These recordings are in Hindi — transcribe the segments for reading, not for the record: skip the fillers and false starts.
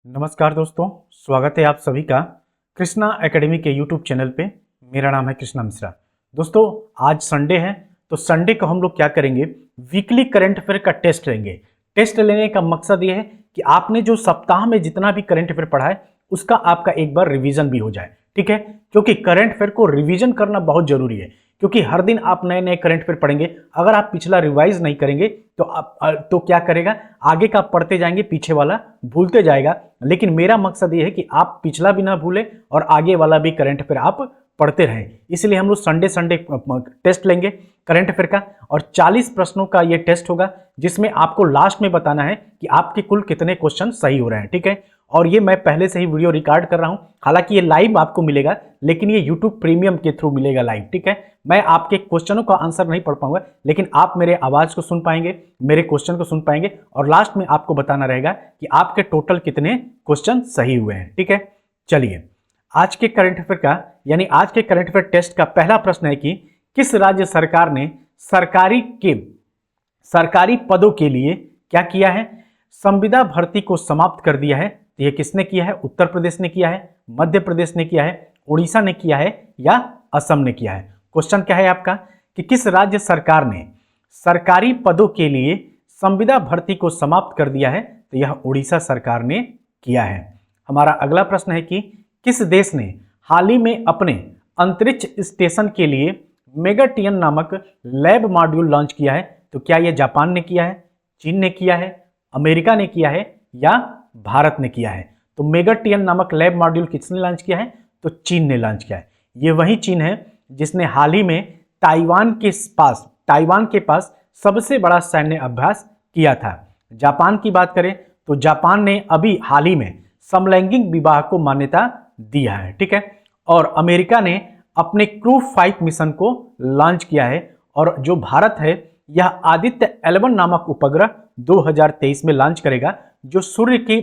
नमस्कार दोस्तों, स्वागत है आप सभी का कृष्णा एकेडमी के यूट्यूब चैनल पे। मेरा नाम है कृष्णा मिश्रा। दोस्तों, आज संडे है तो संडे को हम लोग क्या करेंगे, वीकली करंट अफेयर का टेस्ट लेंगे। टेस्ट लेने का मकसद ये है कि आपने जो सप्ताह में जितना भी करंट अफेयर पढ़ा है उसका आपका एक बार रिवीजन भी हो जाए, ठीक है। क्योंकि करंट अफेयर को रिवीजन करना बहुत जरूरी है, क्योंकि हर दिन आप नए नए करंट अफेयर पढ़ेंगे। अगर आप पिछला रिवाइज नहीं करेंगे तो क्या करेगा, आगे का पढ़ते जाएंगे, पीछे वाला भूलते जाएगा। लेकिन मेरा मकसद ये है कि आप पिछला भी ना भूलें और आगे वाला भी करंट अफेयर आप पढ़ते रहें। इसलिए हम लोग संडे संडे टेस्ट लेंगे करंट अफेयर का, और 40 प्रश्नों का ये टेस्ट होगा, जिसमें आपको लास्ट में बताना है कि आपके कुल कितने क्वेश्चन सही हो रहे हैं, ठीक है। और ये मैं पहले से ही वीडियो रिकॉर्ड कर रहा हूं, हालांकि ये लाइव आपको मिलेगा, लेकिन ये यूट्यूब प्रीमियम के थ्रू मिलेगा लाइव, ठीक है। मैं आपके क्वेश्चनों का आंसर नहीं पढ़ पाऊंगा, लेकिन आप मेरे आवाज को सुन पाएंगे, मेरे क्वेश्चन को सुन पाएंगे, और लास्ट में आपको बताना रहेगा कि आपके टोटल कितने क्वेश्चन सही हुए हैं, ठीक है। चलिए, आज के करंट अफेयर का यानी आज के करंट अफेयर टेस्ट का पहला प्रश्न है कि किस राज्य सरकार ने सरकारी पदों के लिए क्या किया है, संविदा भर्ती को समाप्त कर दिया है। तो यह किसने किया है? उत्तर प्रदेश ने किया है, मध्य प्रदेश ने किया है, उड़ीसा ने किया है, या असम ने किया है। क्वेश्चन क्या है आपका कि किस राज्य सरकार ने सरकारी पदों के लिए संविदा भर्ती को समाप्त कर दिया है? तो यह उड़ीसा सरकार ने किया है। हमारा अगला प्रश्न है कि किस देश ने हाल ही में अपने अंतरिक्ष स्टेशन के लिए मेगाटियन नामक लैब मॉड्यूल लॉन्च किया है? तो क्या यह जापान ने किया है, चीन ने किया है, अमेरिका ने किया है, या भारत ने किया है? तो मेगाटियन नामक लैब मॉड्यूल किसने लॉन्च किया है? तो चीन ने लॉन्च किया है। ये वही चीन है जिसने हाल ही में ताइवान के पास सबसे बड़ा सैन्य अभ्यास किया था। जापान की बात करें तो जापान ने अभी हाल ही में समलैंगिक विवाह को मान्यता दिया है, ठीक है। और अमेरिका ने अपने क्रू 5 मिशन को लॉन्च किया है, और जो भारत है यह आदित्य 11 नामक उपग्रह 2023 में लॉन्च करेगा, जो सूर्य की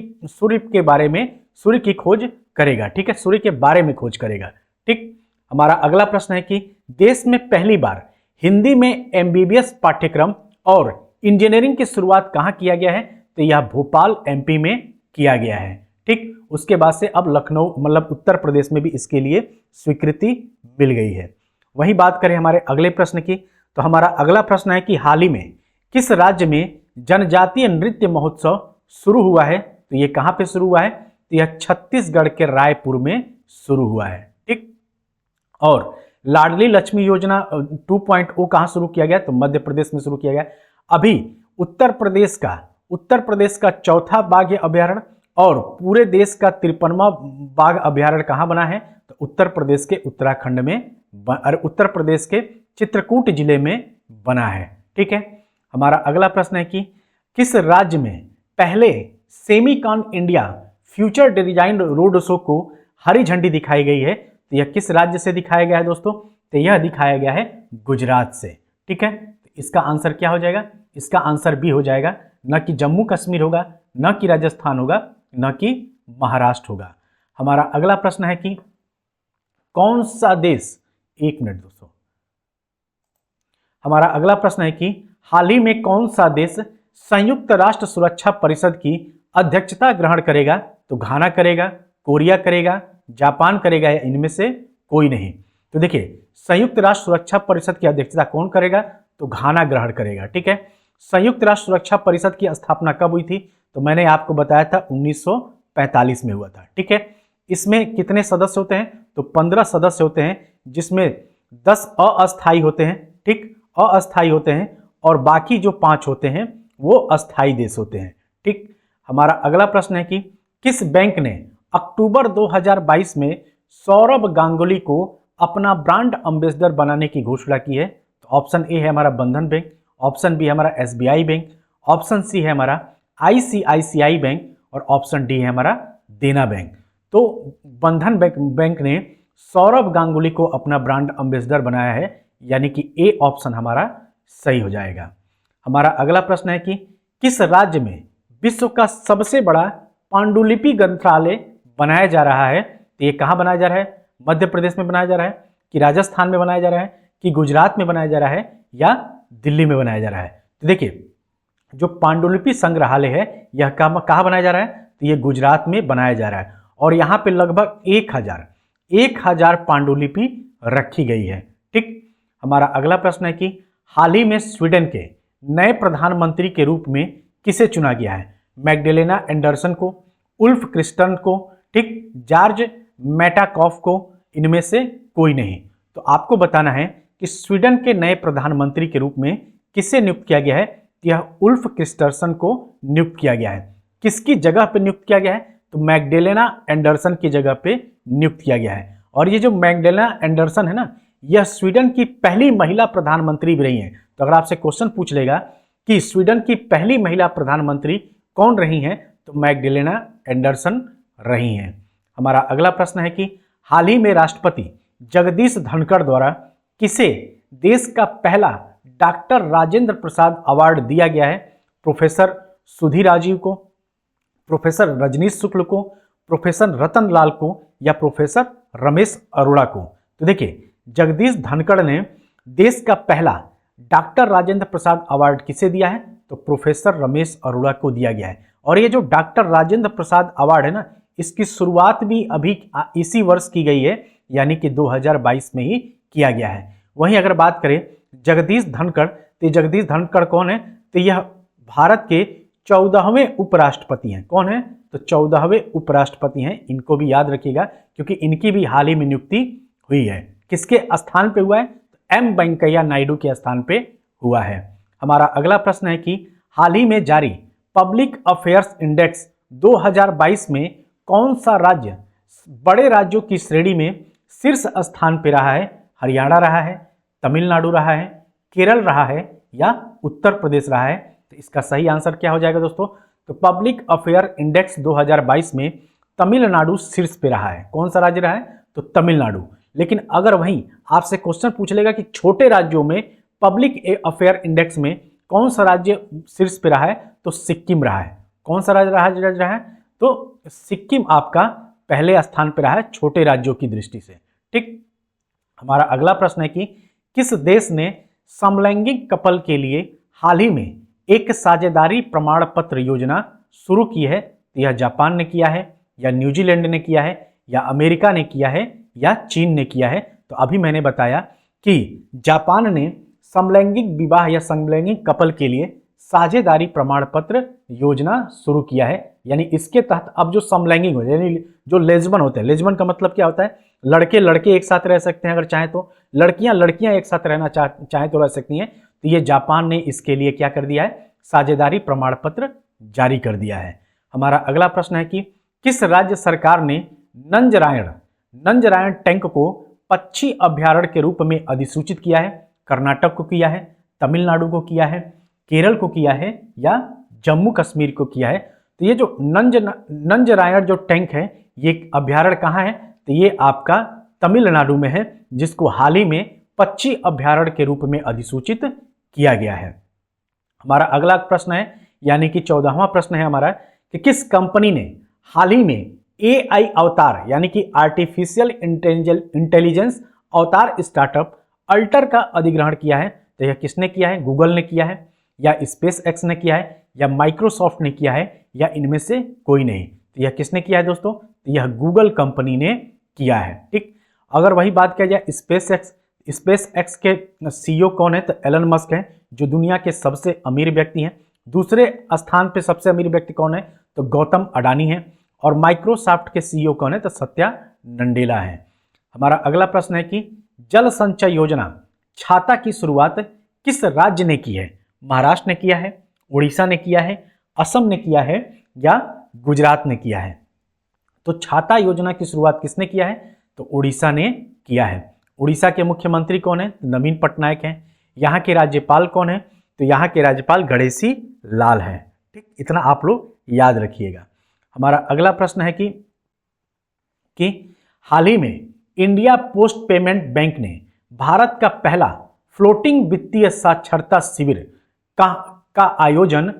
खोज करेगा, ठीक है, सूर्य के बारे में खोज करेगा, ठीक। हमारा अगला प्रश्न है कि देश में पहली बार हिंदी में एमबीबीएस पाठ्यक्रम और इंजीनियरिंग की शुरुआत कहां किया गया है? तो यह भोपाल एमपी में किया गया है, ठीक। उसके बाद से अब लखनऊ मतलब उत्तर प्रदेश में भी इसके लिए स्वीकृति मिल गई है। वही बात करें हमारे अगले प्रश्न की, तो हमारा अगला प्रश्न है कि हाल ही में किस राज्य में जनजातीय नृत्य महोत्सव शुरू हुआ है? तो ये कहां पे शुरू हुआ है? तो यह छत्तीसगढ़ के रायपुर में शुरू हुआ है, ठीक। और लाडली लक्ष्मी योजना 2.0 कहां शुरू किया गया? तो मध्य प्रदेश में शुरू किया गया। अभी उत्तर प्रदेश का चौथा बाघ अभ्यारण्य और पूरे देश का 53वां बाघ अभ्यारण्य कहां बना है? तो उत्तर प्रदेश के उत्तराखंड में, उत्तर प्रदेश के चित्रकूट जिले में बना है, ठीक है। हमारा अगला प्रश्न है कि किस राज्य में पहले Semicon India future design road show को हरी झंडी दिखाई गई है? तो यह किस राज्य से दिखाया गया है दोस्तों? तो यह दिखाया गया है गुजरात से, ठीक है। तो इसका आंसर क्या हो जाएगा? इसका आंसर बी हो जाएगा, न कि जम्मू कश्मीर होगा, न कि राजस्थान होगा, न कि महाराष्ट्र होगा। हमारा अगला प्रश्न है कि कौन सा देश, एक मिनट दोस्तों, हमारा अगला प्रश्न है कि हाल ही में कौन सा देश संयुक्त राष्ट्र सुरक्षा परिषद की अध्यक्षता ग्रहण करेगा? तो घाना करेगा, कोरिया करेगा, जापान करेगा, या इनमें से कोई नहीं? तो देखिए, संयुक्त राष्ट्र सुरक्षा परिषद की अध्यक्षता कौन करेगा? तो घाना ग्रहण करेगा, ठीक है। संयुक्त राष्ट्र सुरक्षा परिषद की स्थापना कब हुई थी? तो मैंने आपको बताया था 1945 में हुआ था, ठीक है। इसमें कितने सदस्य होते हैं? तो 15 सदस्य होते हैं, जिसमें 10 अस्थायी होते हैं, ठीक, अस्थायी होते हैं, और बाकी जो 5 होते हैं वो अस्थायी देश होते हैं, ठीक। हमारा अगला प्रश्न है कि किस बैंक ने अक्टूबर 2022 में सौरभ गांगुली को अपना ब्रांड एम्बेसडर बनाने की घोषणा की है? तो ऑप्शन ए है हमारा बंधन बैंक, ऑप्शन बी है हमारा एसबीआई बैंक, ऑप्शन सी है हमारा आईसीआईसीआई बैंक, और ऑप्शन डी है हमारा देना बैंक। तो बंधन बैंक ने सौरभ गांगुली को अपना ब्रांड एम्बेसडर बनाया है, यानी कि ए ऑप्शन हमारा सही हो जाएगा। हमारा अगला प्रश्न है कि किस राज्य में विश्व का सबसे बड़ा पांडुलिपि ग्रंथालय बनाया जा रहा है? तो ये कहाँ बनाया जा रहा है? मध्य प्रदेश में बनाया जा रहा है, कि राजस्थान में बनाया जा रहा है, कि गुजरात में बनाया जा रहा है, या दिल्ली में बनाया जा रहा है? तो देखिए, जो पांडुलिपि संग्रहालय है यह कहाँ बनाया जा रहा है? तो ये गुजरात में बनाया जा रहा है और यहाँ पे लगभग 1000 पांडुलिपि रखी गई है। ठीक, हमारा अगला प्रश्न है कि हाल ही में स्वीडन के नए प्रधानमंत्री के रूप में किसे चुना गया है? मैग्डलेना एंडरसन को, उल्फ क्रिस्टन को, ठीक, जॉर्ज मेटाकॉफ को, इनमें से कोई नहीं। तो आपको बताना है कि स्वीडन के नए प्रधानमंत्री के रूप में किसे नियुक्त किया गया है? यह उल्फ क्रिस्टर्सन को नियुक्त किया गया है। किसकी जगह पे नियुक्त किया गया है? तो मैग्डलेना एंडरसन की जगह पे नियुक्त किया गया है। और ये जो मैग्डलेना एंडरसन है ना, यह स्वीडन की पहली महिला प्रधानमंत्री भी रही हैं। तो अगर आपसे क्वेश्चन पूछ लेगा कि स्वीडन की पहली महिला प्रधानमंत्री कौन रही हैं, तो मैग्डलेना एंडरसन रही हैं। हमारा अगला प्रश्न है कि हाल ही में राष्ट्रपति जगदीश धनखड़ द्वारा किसे देश का पहला डॉक्टर राजेंद्र प्रसाद अवार्ड दिया गया है? प्रोफेसर सुधीर राजीव को, प्रोफेसर रजनीश शुक्ल को, प्रोफेसर रतन लाल को या प्रोफेसर रमेश अरोड़ा को? तो देखिए, जगदीश धनखड़ ने देश का पहला डॉक्टर राजेंद्र प्रसाद अवार्ड किसे दिया है? तो प्रोफेसर रमेश अरोड़ा को दिया गया है। और ये जो डॉक्टर राजेंद्र प्रसाद अवार्ड है ना, इसकी शुरुआत भी अभी इसी वर्ष की गई है, यानी कि 2022 में ही किया गया है। वहीं अगर बात करें जगदीश धनखड़, तो जगदीश धनखड़ कौन है? तो यह भारत के 14वें उपराष्ट्रपति हैं। कौन है? तो 14वें उपराष्ट्रपति हैं। इनको भी याद रखिएगा क्योंकि इनकी भी हाल ही में नियुक्ति हुई है। किसके स्थान पे हुआ है? तो एम वेंकैया नायडू के स्थान पे हुआ है। हमारा अगला प्रश्न है कि हाल ही में जारी पब्लिक अफेयर्स इंडेक्स 2022 में कौन सा राज्य बड़े राज्यों की श्रेणी में शीर्ष स्थान पे रहा है? हरियाणा रहा है, तमिलनाडु रहा है, केरल रहा है या उत्तर प्रदेश रहा है? तो इसका सही आंसर क्या हो जाएगा दोस्तों? तो पब्लिक अफेयर इंडेक्स 2022 में तमिलनाडु शीर्ष पे रहा है। कौन सा राज्य रहा है? तो तमिलनाडु। लेकिन अगर वहीं आपसे क्वेश्चन पूछ लेगा कि छोटे राज्यों में पब्लिक अफेयर इंडेक्स में कौन सा राज्य शीर्ष पे रहा है, तो सिक्किम रहा है। कौन सा राज्य रहा है? तो सिक्किम आपका पहले स्थान पर रहा है छोटे राज्यों की दृष्टि से। ठीक, हमारा अगला प्रश्न है कि किस देश ने समलैंगिक कपल के लिए हाल ही में एक साझेदारी प्रमाण पत्र योजना शुरू की है? तो यह जापान ने किया है या न्यूजीलैंड ने किया है या अमेरिका ने किया है या चीन ने किया है? तो अभी मैंने बताया कि जापान ने समलैंगिक विवाह या समलैंगिक कपल के लिए साझेदारी प्रमाण पत्र योजना शुरू किया है। यानी इसके तहत अब जो समलैंगिक हो, यानी जो लेस्बियन होते हैं, लेस्बियन का मतलब क्या होता है? लड़के लड़के एक साथ रह सकते हैं अगर चाहे तो, लड़कियां लड़कियां एक साथ रहना चाहे तो रह सकती हैं। तो ये जापान ने इसके लिए क्या कर दिया है? साझेदारी प्रमाण पत्र जारी कर दिया है। हमारा अगला प्रश्न है कि किस राज्य सरकार ने नंजरायण टैंक को पक्षी अभ्यारण्य के रूप में अधिसूचित किया है? कर्नाटक को किया है, तमिलनाडु को किया है, केरल को किया है या जम्मू कश्मीर को किया है? तो ये जो नंजरायण जो टैंक है, ये अभ्यारण्य कहाँ है? तो ये आपका तमिलनाडु में है, जिसको हाल ही में पक्षी अभ्यारण्य के रूप में अधिसूचित किया गया है। हमारा अगला प्रश्न है, यानी कि 14वां प्रश्न है हमारा, कि किस कंपनी ने हाल ही में AI अवतार यानी कि आर्टिफिशियल इंटेलिजेंस अवतार स्टार्टअप अल्टर का अधिग्रहण किया है? तो यह किसने किया है? गूगल ने किया है या स्पेस एक्स ने किया है या माइक्रोसॉफ्ट ने किया है या इनमें से कोई नहीं? तो यह किसने किया है दोस्तों? तो यह गूगल कंपनी ने किया है। ठीक, अगर वही बात किया जाए स्पेस एक्स के CEO कौन है? तो एलन मस्क है, जो दुनिया के सबसे अमीर व्यक्ति हैं। दूसरे स्थान पे सबसे अमीर व्यक्ति कौन है? तो गौतम अडानी है। और माइक्रोसॉफ्ट के CEO कौन है? तो सत्या नडेला है। हमारा अगला प्रश्न है कि जल संचय योजना छाता की शुरुआत किस राज्य ने की है? महाराष्ट्र ने किया है, उड़ीसा ने किया है, असम ने किया है या गुजरात ने किया है? तो छाता योजना की शुरुआत किसने किया है? तो उड़ीसा ने किया है। उड़ीसा के मुख्यमंत्री कौन है? तो नवीन पटनायक हैं। यहाँ के राज्यपाल कौन है? तो यहाँ के राज्यपाल गणेशी लाल हैं। ठीक, इतना आप लोग याद रखिएगा। हमारा अगला प्रश्न है कि हाल ही में इंडिया पोस्ट पेमेंट बैंक ने भारत का पहला फ्लोटिंग वित्तीय साक्षरता शिविर का आयोजन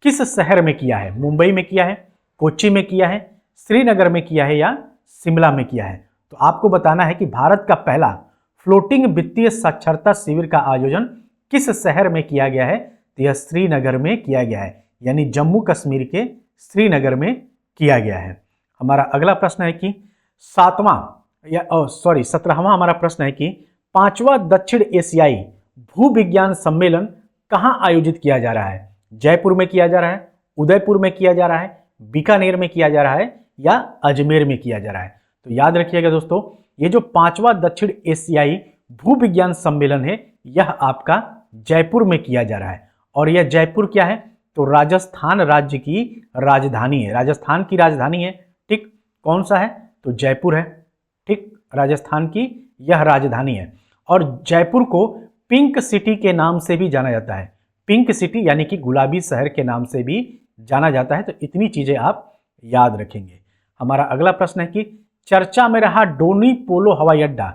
किस शहर में किया है? मुंबई में किया है, कोच्चि में किया है, श्रीनगर में किया है या शिमला में किया है? तो आपको बताना है कि भारत का पहला फ्लोटिंग वित्तीय साक्षरता शिविर का आयोजन किस शहर में किया गया है? तो यह श्रीनगर में किया गया है, यानी जम्मू कश्मीर के श्रीनगर में किया गया है। हमारा अगला प्रश्न है कि 17वां हमारा प्रश्न है कि 5वां दक्षिण एशियाई भूविज्ञान सम्मेलन कहाँ आयोजित किया जा रहा है? जयपुर में किया जा रहा है, उदयपुर में किया जा रहा है, बीकानेर में किया जा रहा है या अजमेर में किया जा रहा है? तो याद रखिएगा दोस्तों, ये जो 5वां दक्षिण एशियाई भूविज्ञान सम्मेलन है यह आपका जयपुर में किया जा रहा है। और यह जयपुर क्या है? तो राजस्थान राज्य की राजधानी है, राजस्थान की राजधानी है। ठीक, कौन सा है? तो जयपुर है। ठीक, राजस्थान की यह राजधानी है। और जयपुर को पिंक सिटी के नाम से भी जाना जाता है, पिंक सिटी यानी कि गुलाबी शहर के नाम से भी जाना जाता है। तो इतनी चीजें आप याद रखेंगे। हमारा अगला प्रश्न है कि चर्चा में रहा डोनी पोलो हवाई अड्डा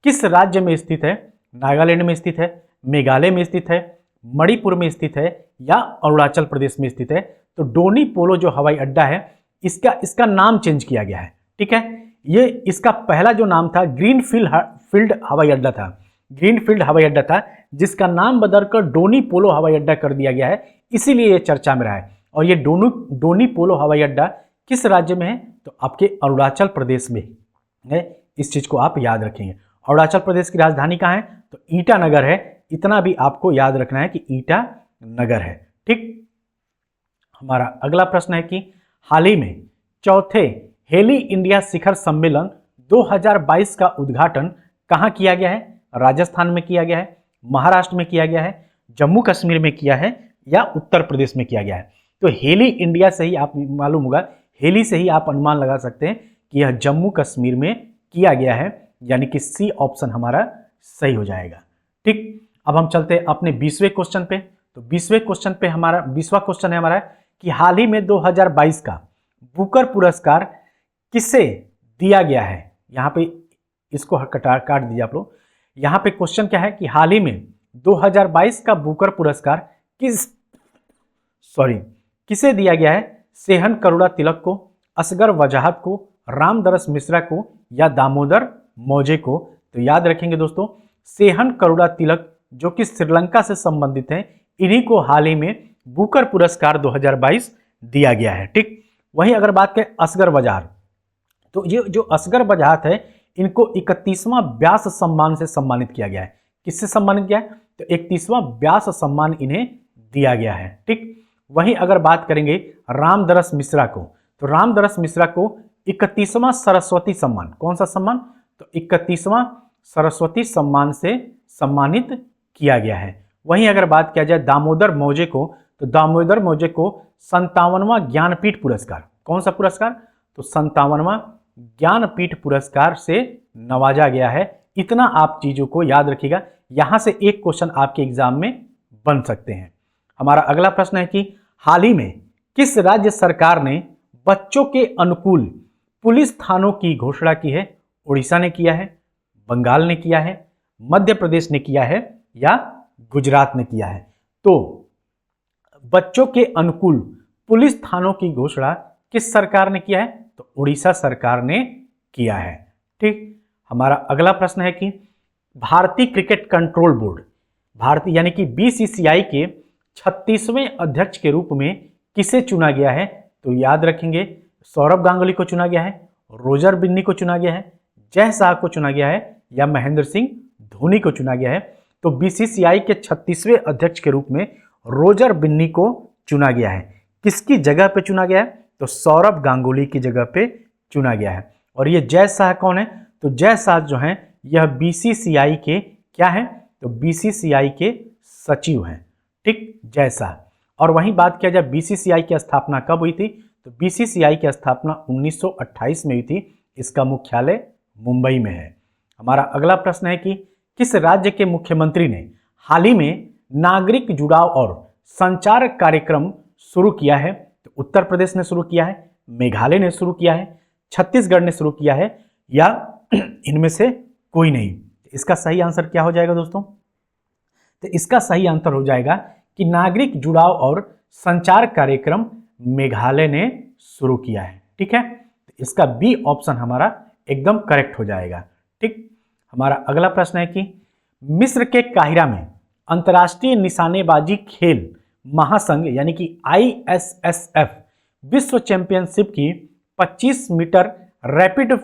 किस राज्य में स्थित है? नागालैंड में स्थित है, मेघालय में स्थित है, मणिपुर में स्थित है या अरुणाचल प्रदेश में स्थित है? तो डोनी पोलो जो हवाई अड्डा है इसका नाम चेंज किया गया है। ठीक है, ये इसका पहला जो नाम था ग्रीनफील्ड हवाई अड्डा था, ग्रीनफील्ड हवाई अड्डा था, जिसका नाम बदलकर डोनी पोलो हवाई अड्डा कर दिया गया है, इसीलिए ये चर्चा में रहा है। और ये डोनी पोलो हवाई अड्डा किस राज्य में है? तो आपके अरुणाचल प्रदेश में है। इस चीज को आप याद रखेंगे। अरुणाचल प्रदेश की राजधानी कहाँ है? तो ईटानगर है। इतना भी आपको याद रखना है कि ईटानगर है। ठीक, हमारा अगला प्रश्न है कि हाल ही में चौथे हेली इंडिया शिखर सम्मेलन 2022 का उद्घाटन कहाँ किया गया है? राजस्थान में किया गया है, महाराष्ट्र में किया गया है, जम्मू कश्मीर में किया है या उत्तर प्रदेश में किया गया है? तो हेली इंडिया से ही आप मालूम होगा, हेली से ही आप अनुमान लगा सकते हैं कि यह जम्मू कश्मीर में किया गया है, यानी कि सी ऑप्शन हमारा सही हो जाएगा। ठीक, अब हम चलते हैं अपने 20वें क्वेश्चन पे। तो 20वें क्वेश्चन पे हमारा 20वां क्वेश्चन है हमारा कि हाल ही में 2022 का बुकर पुरस्कार किसे दिया गया है? यहाँ पे इसको काट दीजिए आप लोग। यहाँ पे क्वेश्चन क्या है कि हाल ही में 2022 का बुकर पुरस्कार किसे दिया गया है? सेहन करुणा तिलक को, असगर वजाहत को, रामदरस मिश्रा को या दामोदर मौजे को? तो याद रखेंगे दोस्तों, सेहन करुणा तिलक जो कि श्रीलंका से संबंधित हैं, इन्हीं को हाल ही में बुकर पुरस्कार 2022 दिया गया है। ठीक, वहीं अगर बात करें असगर वजाहत, तो ये जो असगर वजाहत है इनको 31वां व्यास सम्मान से सम्मानित किया गया है। किससे सम्मानित किया है? तो 31वां व्यास सम्मान इन्हें दिया गया है। ठीक, वहीं अगर बात करेंगे रामदरस मिश्रा को, तो रामदरस मिश्रा को 31वां सरस्वती सम्मान, कौन सा सम्मान? तो 31वां सरस्वती सम्मान से सम्मानित किया गया है। वहीं अगर बात किया जाए दामोदर मौजे को, तो दामोदर मौजे को 57वां ज्ञानपीठ पुरस्कार, कौन सा पुरस्कार? तो 57वां ज्ञानपीठ पुरस्कार से नवाजा गया है। इतना आप चीजों को याद रखिएगा, यहां से एक क्वेश्चन आपके एग्जाम में बन सकते हैं। हमारा अगला प्रश्न है कि हाल ही में किस राज्य सरकार ने बच्चों के अनुकूल पुलिस थानों की घोषणा की है? उड़ीसा ने किया है, बंगाल ने किया है, मध्य प्रदेश ने किया है या गुजरात ने किया है? तो बच्चों के अनुकूल पुलिस थानों की घोषणा किस सरकार ने किया है? तो उड़ीसा सरकार ने किया है। ठीक, हमारा अगला प्रश्न है कि भारतीय क्रिकेट कंट्रोल बोर्ड, भारतीय यानी कि बीसीसीआई के 36वें अध्यक्ष के रूप में किसे चुना गया है? तो याद रखेंगे, सौरभ गांगुली को चुना गया है, रोजर बिन्नी को चुना गया है, जय शाह को चुना गया है या महेंद्र सिंह धोनी को चुना गया है? तो बीसीसीआई के 36वें अध्यक्ष के रूप में रोजर बिन्नी को चुना गया है। किसकी जगह पे चुना गया है? तो सौरभ गांगुली की जगह पे चुना गया है। और ये जय शाह कौन है? तो जय शाह जो हैं यह बीसीसीआई के क्या है? तो बीसीसीआई के सचिव हैं। ठीक, जय शाह। और वहीं बात किया जाए बीसीसीआई की स्थापना कब हुई थी? तो बीसीसीआई की स्थापना 1928 में हुई थी। इसका मुख्यालय मुंबई में है। हमारा अगला प्रश्न है कि किस राज्य के मुख्यमंत्री ने हाल ही में नागरिक जुड़ाव और संचार कार्यक्रम शुरू किया है? तो उत्तर प्रदेश ने शुरू किया है, मेघालय ने शुरू किया है, छत्तीसगढ़ ने शुरू किया है या इनमें से कोई नहीं? इसका सही आंसर क्या हो जाएगा दोस्तों? तो इसका सही आंसर हो जाएगा कि नागरिक जुड़ाव और संचार कार्यक्रम मेघालय ने शुरू किया है। ठीक है, तो इसका बी ऑप्शन हमारा एकदम करेक्ट हो जाएगा। ठीक, हमारा अगला प्रश्न है कि मिस्र के काहिरा में अंतर्राष्ट्रीय निशानेबाजी खेल महासंघ यानी कि ISSF विश्व चैंपियनशिप की 25 मीटर रैपिड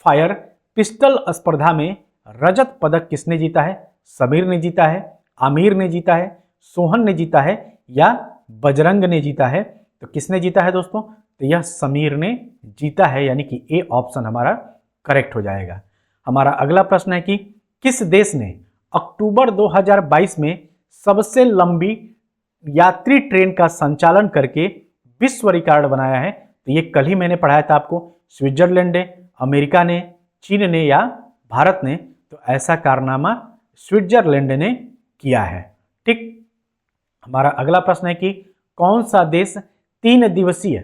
फायर पिस्टल स्पर्धा में रजत पदक किसने जीता है? समीर ने जीता है, आमिर ने जीता है, सोहन ने जीता है या बजरंग ने जीता है? तो किसने जीता है दोस्तों? तो यह समीर ने जीता है, यानी कि ए ऑप्शन हमारा करेक्ट हो जाएगा। हमारा अगला प्रश्न है कि किस देश ने अक्टूबर 2022 में सबसे लंबी यात्री ट्रेन का संचालन करके विश्व रिकॉर्ड बनाया है? तो ये कल ही मैंने पढ़ाया था आपको। स्विट्जरलैंड ने, अमेरिका ने, चीन ने या भारत ने? तो ऐसा कारनामा स्विट्जरलैंड ने किया है। ठीक। हमारा अगला प्रश्न है कि कौन सा देश 3 दिवसीय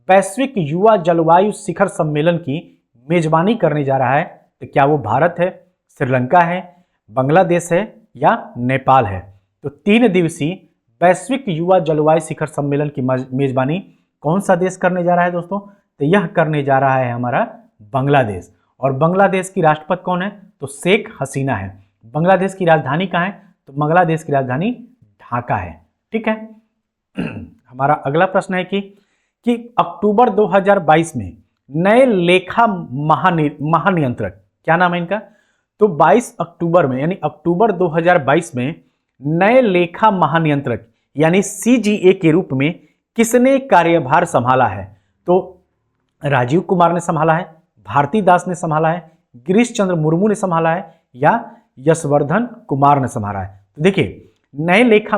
वैश्विक युवा जलवायु शिखर सम्मेलन की मेजबानी करने जा रहा है? तो क्या वो भारत है, श्रीलंका है, बांग्लादेश है या नेपाल है? तो 3 दिवसीय वैश्विक युवा जलवायु शिखर सम्मेलन की मेजबानी कौन सा देश करने जा रहा है दोस्तों? तो यह करने जा रहा है हमारा बांग्लादेश। और बांग्लादेश की राष्ट्रपति कौन है? तो शेख हसीना है। बांग्लादेश की राजधानी कहाँ है? तो बांग्लादेश की राजधानी ढाका है। ठीक है। हमारा अगला प्रश्न है कि अक्टूबर 2022 में नए लेखा महानियंत्रक, क्या नाम है इनका? तो 22 अक्टूबर में, यानी अक्टूबर 2022 में नए लेखा महानियंत्रक यानी CGA के रूप में किसने कार्यभार संभाला है? तो राजीव कुमार ने संभाला है, भारती दास ने संभाला है, गिरीश चंद्र मुर्मू ने संभाला है या यशवर्धन कुमार ने संभाला है? तो देखिए, नए लेखा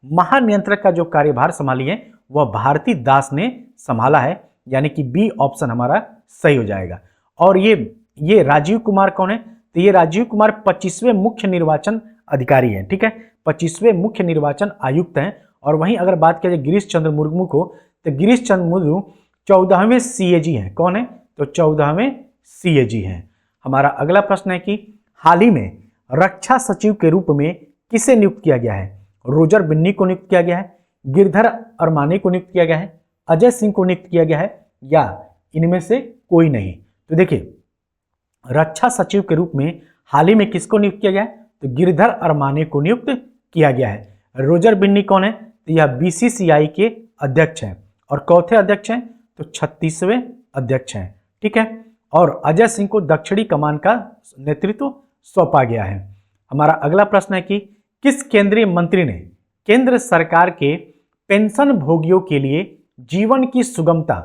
महानियंत्रक का जो कार्यभार संभाली है वह भारती दास ने संभाला है, यानी कि बी ऑप्शन हमारा सही हो जाएगा। और ये राजीव कुमार कौन है? तो ये राजीव कुमार 25वें मुख्य निर्वाचन अधिकारी हैं। ठीक है, 25वें मुख्य निर्वाचन आयुक्त हैं। और वहीं अगर बात किया जाए गिरीश चंद्र मुर्मू को, तो गिरीश चंद्र मुर्मू 14वें CAG हैं। कौन है? तो 14वें CAG हैं। हमारा अगला प्रश्न है कि हाल ही में रक्षा सचिव के रूप में किसे नियुक्त किया गया है? रोजर बिन्नी को नियुक्त किया गया है, गिरधर अरमानी को नियुक्त किया गया है, अजय सिंह को नियुक्त किया गया है या इनमें से कोई नहीं? तो देखिए, रक्षा सचिव के रूप में हाल ही में किसको नियुक्त किया गया है? तो गिरधर अरमानी को नियुक्त किया गया है। रोजर बिन्नी कौन है? तो यह BCCI के अध्यक्ष हैं। और चौथे अध्यक्ष हैं? तो 36वें अध्यक्ष हैं। ठीक है। और अजय सिंह को दक्षिणी कमान का नेतृत्व सौंपा गया है। हमारा अगला प्रश्न है कि किस केंद्रीय मंत्री ने केंद्र सरकार के पेंशन भोगियों के लिए जीवन की सुगमता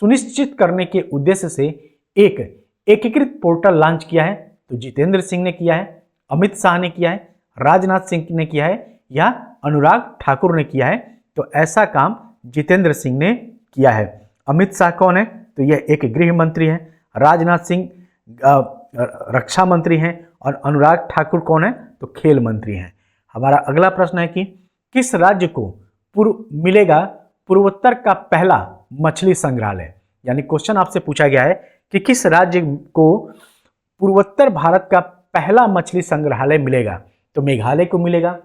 सुनिश्चित करने के उद्देश्य से एक एकीकृत पोर्टल लॉन्च किया है? तो जितेंद्र सिंह ने किया है, अमित शाह ने किया है, राजनाथ सिंह ने किया है या अनुराग ठाकुर ने किया है? तो ऐसा काम जितेंद्र सिंह ने किया है। अमित शाह कौन है? तो यह एक गृह मंत्री हैं, राजनाथ सिंह रक्षा मंत्री हैं और अनुराग ठाकुर कौन है? तो खेल मंत्री हैं। हमारा अगला प्रश्न है कि किस राज्य को मिलेगा पूर्वोत्तर का पहला मछली संग्रहालय? यानी क्वेश्चन आपसे पूछा गया है कि किस राज्य को पूर्वोत्तर भारत का पहला मछली संग्रहालय मिलेगा? तो मेघालय को मिलेगा,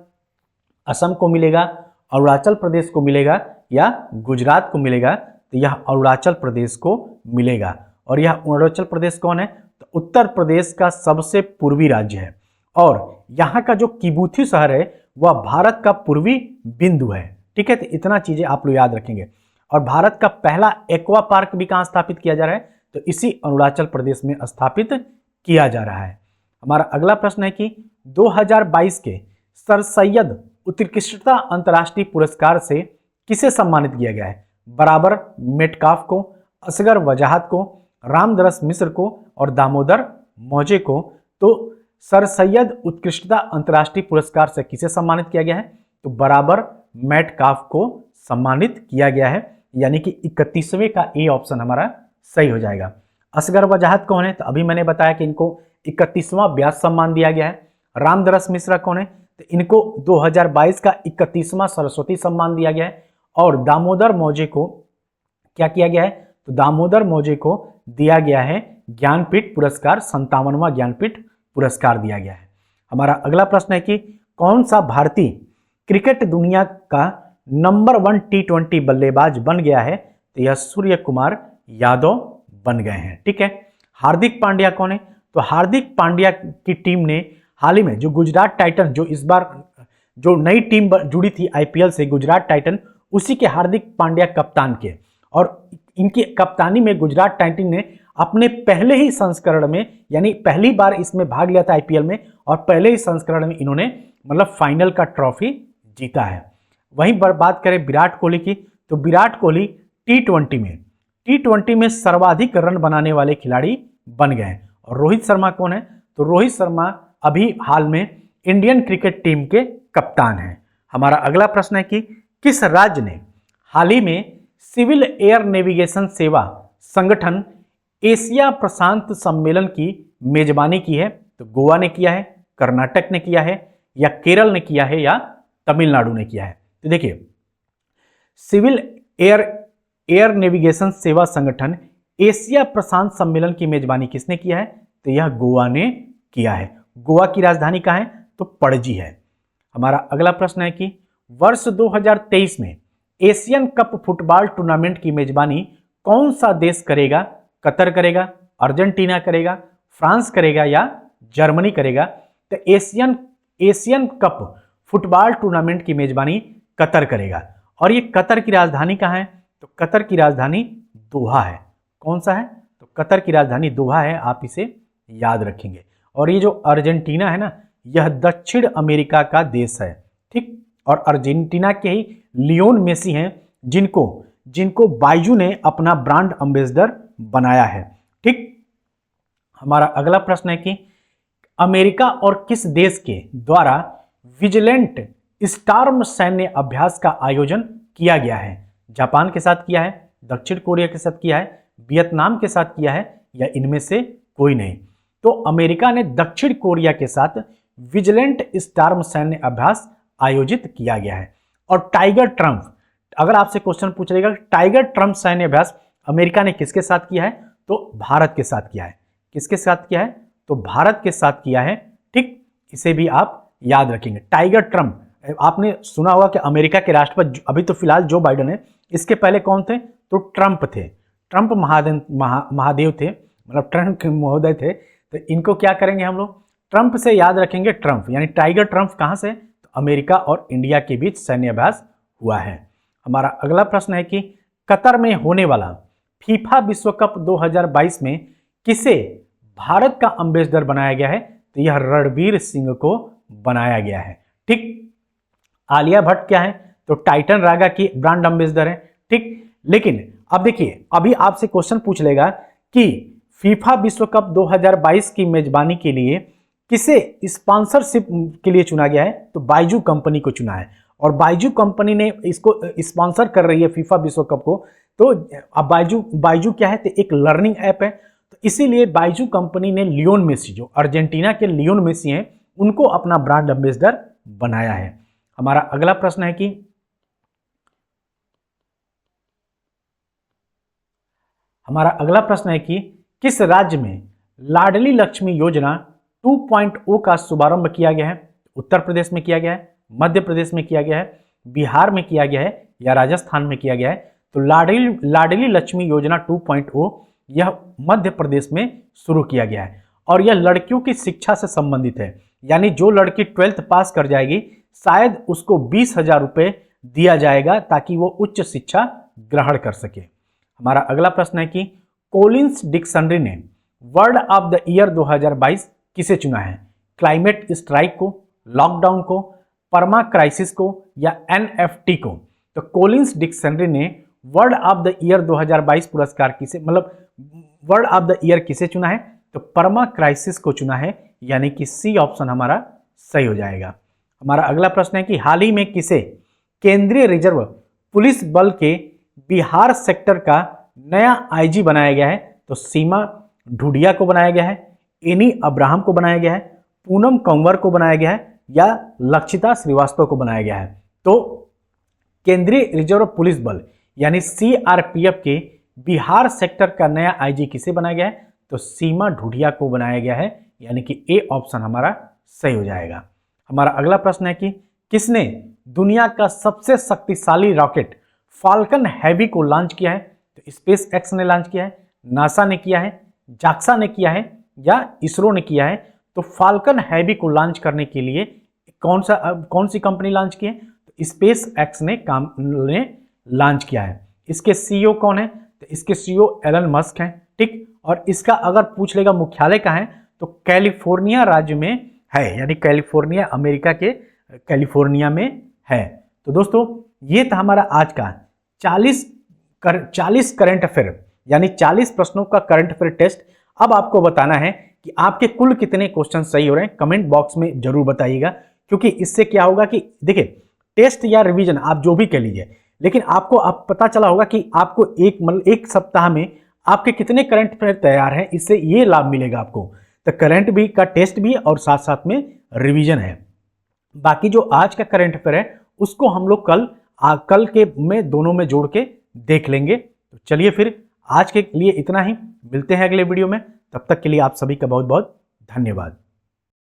असम को मिलेगा, अरुणाचल प्रदेश को मिलेगा या गुजरात को मिलेगा? तो यह अरुणाचल प्रदेश को मिलेगा। और यह अरुणाचल प्रदेश कौन है? तो उत्तर प्रदेश का सबसे पूर्वी राज्य है। और यहाँ का जो किबुथी शहर है वह भारत का पूर्वी बिंदु है। ठीक है, तो इतना चीजें आप लोग याद रखेंगे। और भारत का पहला एक्वा पार्क भी कहाँ स्थापित किया जा रहा है? तो इसी अरुणाचल प्रदेश में स्थापित किया जा रहा है। हमारा अगला प्रश्न है कि 2022 के सर सैयद उत्कृष्टता अंतर्राष्ट्रीय पुरस्कार से किसे सम्मानित किया गया है? बराबर मेटकाफ को, असगर वजाहत को, रामदरस मिश्र को और दामोदर मौजे को। तो सर सैयद उत्कृष्टता अंतर्राष्ट्रीय पुरस्कार से किसे सम्मानित किया गया है? तो बराबर मेटकाफ को सम्मानित किया गया है, यानी कि 31वें का ए ऑप्शन हमारा सही हो जाएगा। असगर वजाहत कौन है? तो अभी मैंने बताया कि इनको 31वां व्यास सम्मान दिया गया है। रामदरस मिश्रा कौन है? तो इनको 2022 का 31वां सरस्वती सम्मान दिया गया है। और दामोदर मौजे को क्या किया गया है? तो दामोदर मौजे को दिया गया है ज्ञानपीठ पुरस्कार, 57वां ज्ञानपीठ पुरस्कार दिया गया है। हमारा अगला प्रश्न है कि कौन सा भारतीय क्रिकेट दुनिया का नंबर 1 T20 बल्लेबाज बन गया है? तो यह सूर्य कुमार यादव बन गए हैं। ठीक है। हार्दिक पांड्या कौन है? तो हार्दिक पांड्या की टीम ने हाल ही में जो गुजरात टाइटन, जो इस बार जो नई टीम जुड़ी थी IPL से, गुजरात टाइटन, उसी के हार्दिक पांड्या कप्तान के। और इनकी कप्तानी में गुजरात टाइटंस ने अपने पहले ही संस्करण में, यानी पहली बार इसमें भाग लिया था आईपीएल में, और पहले ही संस्करण में इन्होंने मतलब फाइनल का ट्रॉफी जीता है। वहीं बात करें विराट कोहली की, तो विराट कोहली टी20 में सर्वाधिक रन बनाने वाले खिलाड़ी बन गए। और रोहित शर्मा कौन है? तो रोहित शर्मा अभी हाल में इंडियन क्रिकेट टीम के कप्तान हैं। हमारा अगला प्रश्न है कि किस राज्य ने हाल ही में सिविल एयर नेविगेशन सेवा संगठन एशिया प्रशांत सम्मेलन की मेजबानी की है? तो गोवा ने किया है, कर्नाटक ने किया है, या केरल ने किया है, या तमिलनाडु ने किया है? तो देखिए, सिविल एयर नेविगेशन सेवा संगठन एशिया प्रशांत सम्मेलन की मेजबानी किसने किया है? तो यह गोवा ने किया है। गोवा की राजधानी कहाँ है? तो पणजी है। हमारा अगला प्रश्न है कि वर्ष 2023 में एशियन कप फुटबॉल टूर्नामेंट की मेजबानी कौन सा देश करेगा? कतर करेगा, अर्जेंटीना करेगा, फ्रांस करेगा, या जर्मनी करेगा? तो एशियन कप फुटबॉल टूर्नामेंट की मेजबानी कतर करेगा। और ये कतर की राजधानी कहाँ है? तो कतर की राजधानी दोहा है। कौन सा है? तो कतर की राजधानी दोहा है, आप इसे याद रखेंगे। और ये जो अर्जेंटीना है ना, यह दक्षिण अमेरिका का देश है, ठीक। और अर्जेंटीना के ही लियोन मेसी हैं जिनको बाइजू ने अपना ब्रांड एम्बेसडर बनाया है, ठीक। हमारा अगला प्रश्न है कि अमेरिका और किस देश के द्वारा विजिलेंट स्टॉर्म सैन्य अभ्यास का आयोजन किया गया है? जापान के साथ किया है, दक्षिण कोरिया के साथ किया है, वियतनाम के साथ किया है, या इनमें से कोई नहीं? तो अमेरिका ने दक्षिण कोरिया के साथ विजिलेंट स्टॉर्म सैन्य अभ्यास आयोजित किया गया है। और टाइगर ट्रम्प, अगर आपसे क्वेश्चन पूछ लेगा टाइगर ट्रम्प सैन्य अभ्यास अमेरिका ने किसके साथ किया है? तो भारत के साथ किया है। किसके साथ किया है? तो भारत के साथ किया है, ठीक। इसे भी आप याद रखेंगे। टाइगर ट्रम्प, आपने सुना होगा कि अमेरिका के राष्ट्रपति अभी तो फिलहाल जो बाइडेन है, इसके पहले कौन थे? तो ट्रंप थे। ट्रंप महादेव थे, मतलब ट्रंप महोदय थे। तो इनको क्या करेंगे हम लोग? ट्रंप से याद रखेंगे ट्रंप, यानी टाइगर ट्रंप कहां से? तो अमेरिका और इंडिया के बीच सैन्य अभ्यास हुआ है। हमारा अगला प्रश्न है कि कतर में होने वाला फीफा विश्व कप 2022 में किसे भारत का एम्बेसडर बनाया गया है? तो यह रणवीर सिंह को बनाया गया है, ठीक। आलिया भट्ट क्या है? तो टाइटन रागा की ब्रांड एम्बेसडर है, ठीक। लेकिन अब देखिए, अभी आपसे क्वेश्चन पूछ लेगा कि फीफा विश्व कप 2022 की मेजबानी के लिए किसे स्पॉन्सरशिप के लिए चुना गया है? तो बाइजू कंपनी को चुना है। और बाइजू कंपनी ने इसको स्पॉन्सर कर रही है फीफा विश्व कप को। तो अब बाइजू क्या है? तो एक लर्निंग ऐप है। तो इसीलिए बाइजू कंपनी ने लियोन मेसी, जो अर्जेंटीना के लियोन मेसी हैं, उनको अपना ब्रांड एम्बेसडर बनाया है। हमारा अगला प्रश्न है कि किस राज्य में लाडली लक्ष्मी योजना 2.0 का शुभारंभ किया गया है? उत्तर प्रदेश में किया गया है, मध्य प्रदेश में किया गया है, बिहार में किया गया है, या राजस्थान में किया गया है? तो लाडली लक्ष्मी योजना 2.0 यह मध्य प्रदेश में शुरू किया गया है। और यह लड़कियों की शिक्षा से संबंधित है, यानी जो लड़की 12th पास कर जाएगी शायद उसको 20,000 रुपये दिया जाएगा ताकि वो उच्च शिक्षा ग्रहण कर सके। हमारा अगला प्रश्न है कि कोलिंस डिक्शनरी ने वर्ड ऑफ द ईयर 2022 किसे चुना है? क्लाइमेट स्ट्राइक को, लॉकडाउन को, परमा क्राइसिस को, या एनएफटी को? तो कोलिंस डिक्शनरी ने वर्ड ऑफ द ईयर 2022 पुरस्कार किसे, मतलब वर्ड ऑफ द ईयर किसे चुना है? तो परमा क्राइसिस को चुना है, यानी कि सी ऑप्शन हमारा सही हो जाएगा। हमारा अगला प्रश्न है कि हाल ही में किसे केंद्रीय रिजर्व पुलिस बल के बिहार सेक्टर का नया आईजी बनाया गया है? तो सीमा ढूडिया को बनाया गया है, एनी अब्राहम को बनाया गया है, पूनम कंवर को बनाया गया है, या लक्षिता श्रीवास्तव को बनाया गया है? तो केंद्रीय रिजर्व पुलिस बल यानी सीआरपीएफ के बिहार सेक्टर का नया आईजी किसे बनाया गया है? तो सीमा ढूडिया को बनाया गया है, यानी कि ए ऑप्शन हमारा सही हो जाएगा। हमारा अगला प्रश्न है कि किसने दुनिया का सबसे शक्तिशाली रॉकेट फाल्कन हैवी को लॉन्च किया है? तो स्पेस एक्स ने लॉन्च किया है, नासा ने किया है, जाक्सा ने किया है, या इसरो ने किया है? तो फाल्कन हैवी को लॉन्च करने के लिए कौन सी कंपनी लॉन्च की है? तो स्पेस एक्स ने लॉन्च किया है। इसके सीईओ कौन है? तो इसके सीईओ एलन मस्क हैं, ठीक। और इसका अगर पूछ लेगा मुख्यालय कहाँ है, तो कैलिफोर्निया राज्य में है, यानी कैलिफोर्निया अमेरिका के कैलिफोर्निया में है। तो दोस्तों ये था हमारा आज का 40 करंट अफेयर, यानी 40 प्रश्नों का करंट अफेयर टेस्ट। अब आपको बताना है कि आपके कुल कितने क्वेश्चन सही हो रहे हैं, कमेंट बॉक्स में जरूर बताइएगा, क्योंकि इससे क्या होगा कि देखिए टेस्ट या रिवीजन आप जो भी कह लीजिए, लेकिन आपको अब पता चला होगा कि आपको एक सप्ताह में आपके कितने करंट अफेयर तैयार हैं, इससे ये लाभ मिलेगा आपको। तो करंट भी का टेस्ट भी और साथ साथ में रिवीजन है। बाकी जो आज का करंट अफेयर है उसको हम लोग कल के में दोनों में जोड़ के देख लेंगे। तो चलिए फिर आज के लिए इतना ही, मिलते हैं अगले वीडियो में, तब तक के लिए आप सभी का बहुत बहुत धन्यवाद।